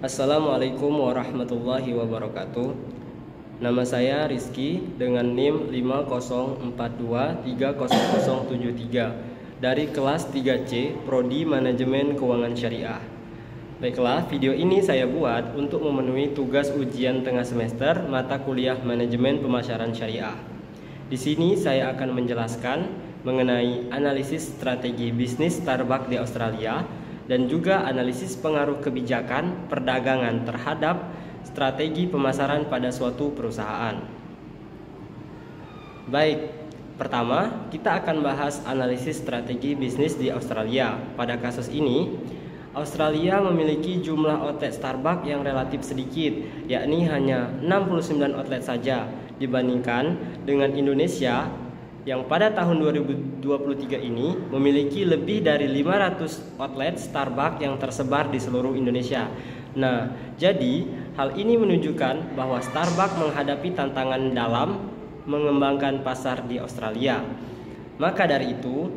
Assalamualaikum warahmatullahi wabarakatuh. Nama saya Rizky dengan NIM 5042300073 dari kelas 3C Prodi Manajemen Keuangan Syariah. Baiklah, video ini saya buat untuk memenuhi tugas ujian tengah semester mata kuliah Manajemen Pemasaran Syariah. Di sini saya akan menjelaskan mengenai analisis strategi bisnis Starbucks di Australia dan juga analisis pengaruh kebijakan perdagangan terhadap strategi pemasaran pada suatu perusahaan. Baik, pertama kita akan bahas analisis strategi bisnis di Australia. Pada kasus ini, Australia memiliki jumlah outlet Starbucks yang relatif sedikit, yakni hanya 69 outlet saja dibandingkan dengan Indonesia yang pada tahun 2023 ini memiliki lebih dari 500 outlet Starbucks yang tersebar di seluruh Indonesia. Nah, jadi hal ini menunjukkan bahwa Starbucks menghadapi tantangan dalam mengembangkan pasar di Australia. Maka dari itu,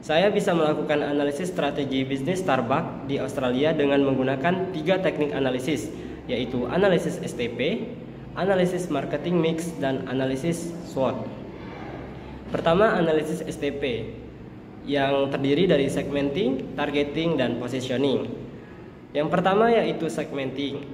saya bisa melakukan analisis strategi bisnis Starbucks di Australia dengan menggunakan 3 teknik analisis, yaitu analisis STP, analisis marketing mix, dan analisis SWOT. Pertama, analisis STP yang terdiri dari segmenting, targeting, dan positioning. Yang pertama yaitu segmenting.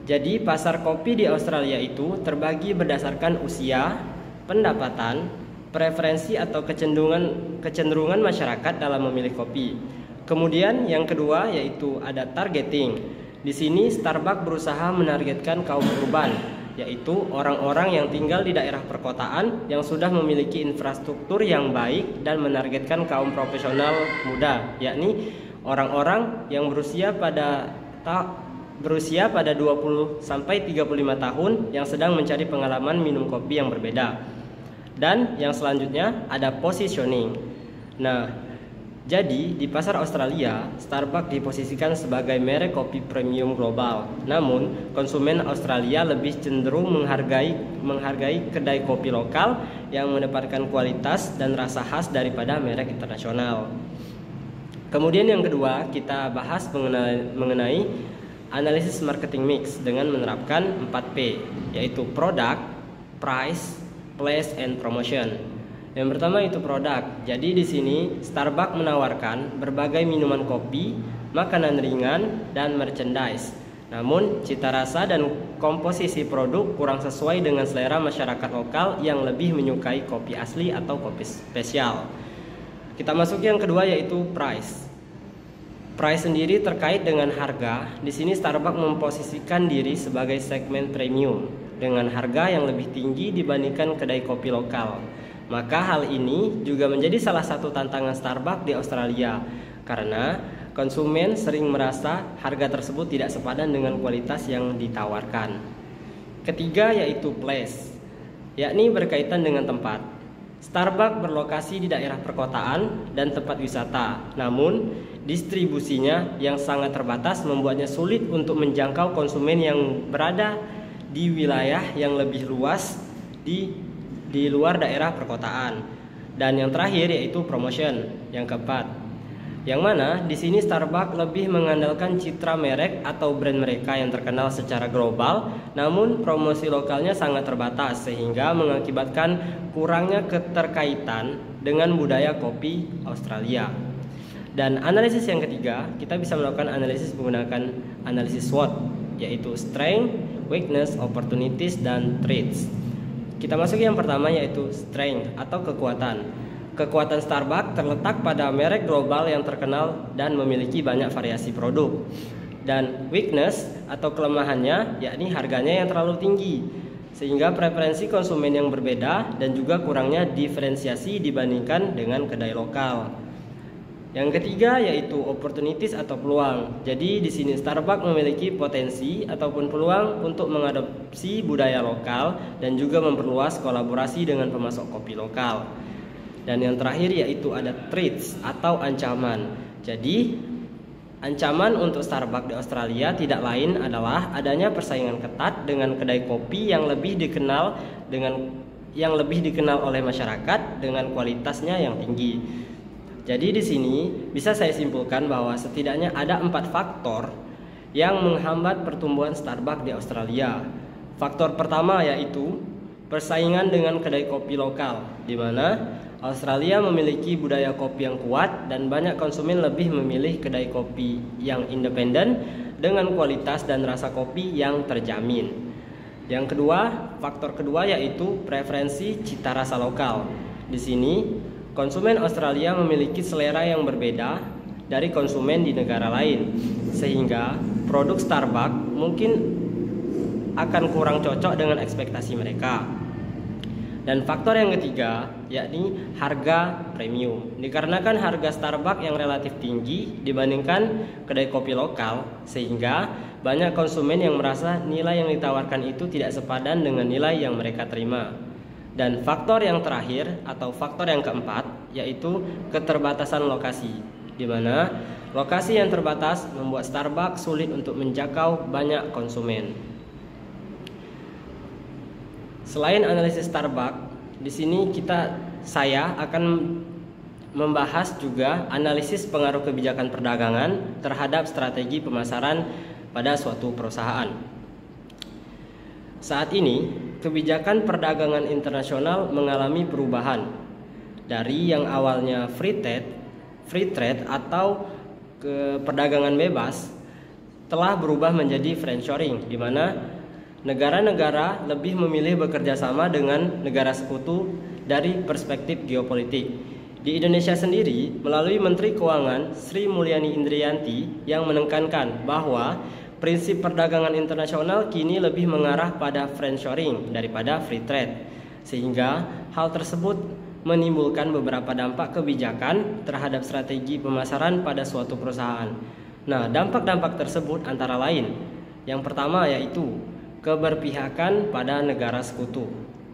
Jadi pasar kopi di Australia itu terbagi berdasarkan usia, pendapatan, preferensi atau kecenderungan masyarakat dalam memilih kopi. Kemudian yang kedua yaitu ada targeting. Di sini Starbucks berusaha menargetkan kaum urban, yaitu orang-orang yang tinggal di daerah perkotaan yang sudah memiliki infrastruktur yang baik dan menargetkan kaum profesional muda, yakni orang-orang yang berusia pada 20 sampai 35 tahun yang sedang mencari pengalaman minum kopi yang berbeda. Dan yang selanjutnya ada positioning. Nah, jadi di pasar Australia, Starbucks diposisikan sebagai merek kopi premium global. Namun, konsumen Australia lebih cenderung menghargai kedai kopi lokal yang menempatkan kualitas dan rasa khas daripada merek internasional. Kemudian yang kedua, kita bahas mengenai analisis marketing mix dengan menerapkan 4P, yaitu product, price, place, and promotion. Yang pertama itu produk. Jadi di sini Starbucks menawarkan berbagai minuman kopi, makanan ringan, dan merchandise. Namun cita rasa dan komposisi produk kurang sesuai dengan selera masyarakat lokal yang lebih menyukai kopi asli atau kopi spesial. Kita masuk yang kedua yaitu price. Price sendiri terkait dengan harga. Di sini Starbucks memposisikan diri sebagai segmen premium dengan harga yang lebih tinggi dibandingkan kedai kopi lokal. Maka hal ini juga menjadi salah satu tantangan Starbucks di Australia karena konsumen sering merasa harga tersebut tidak sepadan dengan kualitas yang ditawarkan. Ketiga yaitu place, yakni berkaitan dengan tempat. Starbucks berlokasi di daerah perkotaan dan tempat wisata. Namun, distribusinya yang sangat terbatas membuatnya sulit untuk menjangkau konsumen yang berada di wilayah yang lebih luas di luar daerah perkotaan. Dan yang terakhir yaitu promotion, yang keempat. Yang mana di sini Starbucks lebih mengandalkan citra merek atau brand mereka yang terkenal secara global, namun promosi lokalnya sangat terbatas sehingga mengakibatkan kurangnya keterkaitan dengan budaya kopi Australia. Dan analisis yang ketiga, kita bisa melakukan analisis menggunakan analisis SWOT, yaitu strength, weakness, opportunities, dan threats. Kita masuk yang pertama yaitu strength atau kekuatan. Kekuatan Starbucks terletak pada merek global yang terkenal dan memiliki banyak variasi produk. Dan weakness atau kelemahannya yakni harganya yang terlalu tinggi sehingga preferensi konsumen yang berbeda dan juga kurangnya diferensiasi dibandingkan dengan kedai lokal. Yang ketiga yaitu opportunities atau peluang. Jadi di sini Starbucks memiliki potensi ataupun peluang untuk mengadopsi budaya lokal dan juga memperluas kolaborasi dengan pemasok kopi lokal. Dan yang terakhir yaitu ada threats atau ancaman. Jadi ancaman untuk Starbucks di Australia tidak lain adalah adanya persaingan ketat dengan kedai kopi yang lebih dikenal oleh masyarakat dengan kualitasnya yang tinggi. Jadi di sini bisa saya simpulkan bahwa setidaknya ada 4 faktor yang menghambat pertumbuhan Starbucks di Australia. Faktor pertama yaitu persaingan dengan kedai kopi lokal, di mana Australia memiliki budaya kopi yang kuat dan banyak konsumen lebih memilih kedai kopi yang independen dengan kualitas dan rasa kopi yang terjamin. Yang kedua, faktor kedua yaitu preferensi cita rasa lokal. Di sini, konsumen Australia memiliki selera yang berbeda dari konsumen di negara lain, sehingga produk Starbucks mungkin akan kurang cocok dengan ekspektasi mereka. Dan faktor yang ketiga yakni harga premium. Dikarenakan harga Starbucks yang relatif tinggi dibandingkan kedai kopi lokal, sehingga banyak konsumen yang merasa nilai yang ditawarkan itu tidak sepadan dengan nilai yang mereka terima. Dan faktor yang terakhir atau faktor yang keempat yaitu keterbatasan lokasi, di mana lokasi yang terbatas membuat Starbucks sulit untuk menjangkau banyak konsumen. Selain analisis Starbucks, di sini saya akan membahas juga analisis pengaruh kebijakan perdagangan terhadap strategi pemasaran pada suatu perusahaan. Saat ini, kebijakan perdagangan internasional mengalami perubahan dari yang awalnya free trade atau perdagangan bebas telah berubah menjadi friendshoring, di mana negara-negara lebih memilih bekerja sama dengan negara sekutu dari perspektif geopolitik. Di Indonesia sendiri, melalui Menteri Keuangan Sri Mulyani Indriyanti yang menekankan bahwa prinsip perdagangan internasional kini lebih mengarah pada friendshoring daripada free trade, sehingga hal tersebut menimbulkan beberapa dampak kebijakan terhadap strategi pemasaran pada suatu perusahaan. Nah, dampak-dampak tersebut antara lain, yang pertama yaitu keberpihakan pada negara sekutu.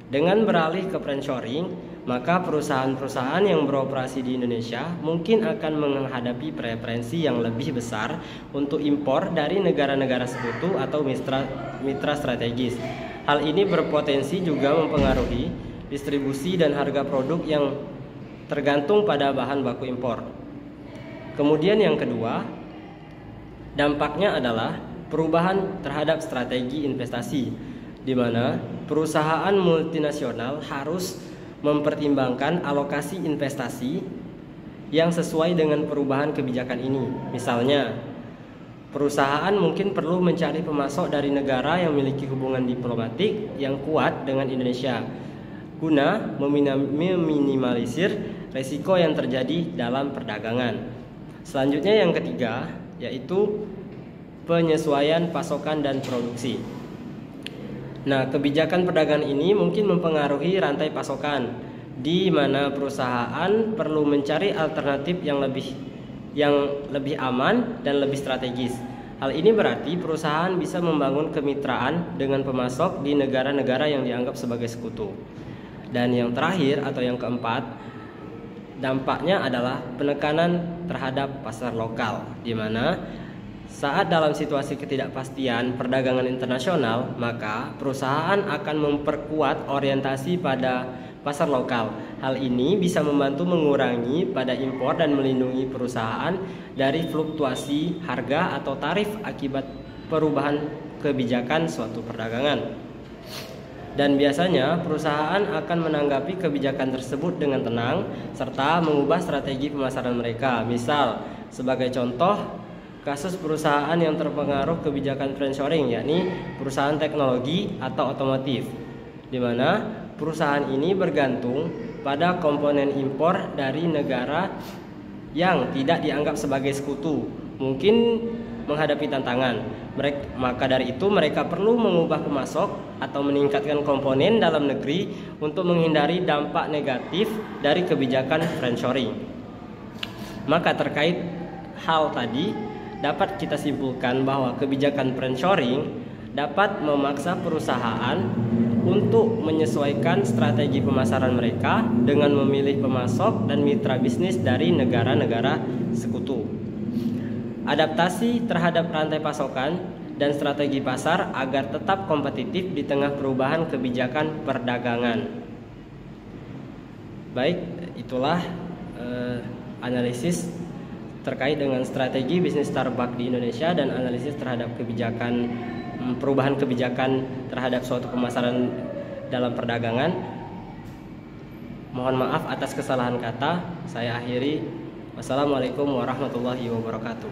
Dengan beralih ke friendshoring, maka perusahaan-perusahaan yang beroperasi di Indonesia mungkin akan menghadapi preferensi yang lebih besar untuk impor dari negara-negara sekutu atau mitra strategis. Hal ini berpotensi juga mempengaruhi distribusi dan harga produk yang tergantung pada bahan baku impor. Kemudian yang kedua, dampaknya adalah perubahan terhadap strategi investasi, di mana perusahaan multinasional harus mempertimbangkan alokasi investasi yang sesuai dengan perubahan kebijakan ini. Misalnya, perusahaan mungkin perlu mencari pemasok dari negara yang memiliki hubungan diplomatik yang kuat dengan Indonesia guna meminimalisir risiko yang terjadi dalam perdagangan. Selanjutnya yang ketiga yaitu penyesuaian pasokan dan produksi. Nah, kebijakan perdagangan ini mungkin mempengaruhi rantai pasokan, di mana perusahaan perlu mencari alternatif yang lebih aman dan lebih strategis. Hal ini berarti perusahaan bisa membangun kemitraan dengan pemasok di negara-negara yang dianggap sebagai sekutu. Dan yang terakhir atau yang keempat, dampaknya adalah penekanan terhadap pasar lokal, di mana saat dalam situasi ketidakpastian perdagangan internasional, maka perusahaan akan memperkuat orientasi pada pasar lokal. Hal ini bisa membantu mengurangi pada impor dan melindungi perusahaan dari fluktuasi harga atau tarif akibat perubahan kebijakan suatu perdagangan. Dan biasanya perusahaan akan menanggapi kebijakan tersebut dengan tenang serta mengubah strategi pemasaran mereka. Misal, sebagai contoh, kasus perusahaan yang terpengaruh kebijakan friendshoring, yakni perusahaan teknologi atau otomotif, di mana perusahaan ini bergantung pada komponen impor dari negara yang tidak dianggap sebagai sekutu, mungkin menghadapi tantangan. Maka dari itu mereka perlu mengubah pemasok atau meningkatkan komponen dalam negeri untuk menghindari dampak negatif dari kebijakan friendshoring. Maka terkait hal tadi, dapat kita simpulkan bahwa kebijakan friendshoring dapat memaksa perusahaan untuk menyesuaikan strategi pemasaran mereka dengan memilih pemasok dan mitra bisnis dari negara-negara sekutu. Adaptasi terhadap rantai pasokan dan strategi pasar agar tetap kompetitif di tengah perubahan kebijakan perdagangan. Baik, itulah analisis terkait dengan strategi bisnis Starbucks di Indonesia dan analisis terhadap perubahan kebijakan terhadap suatu pemasaran dalam perdagangan. Mohon maaf atas kesalahan kata. Saya akhiri. Wassalamualaikum warahmatullahi wabarakatuh.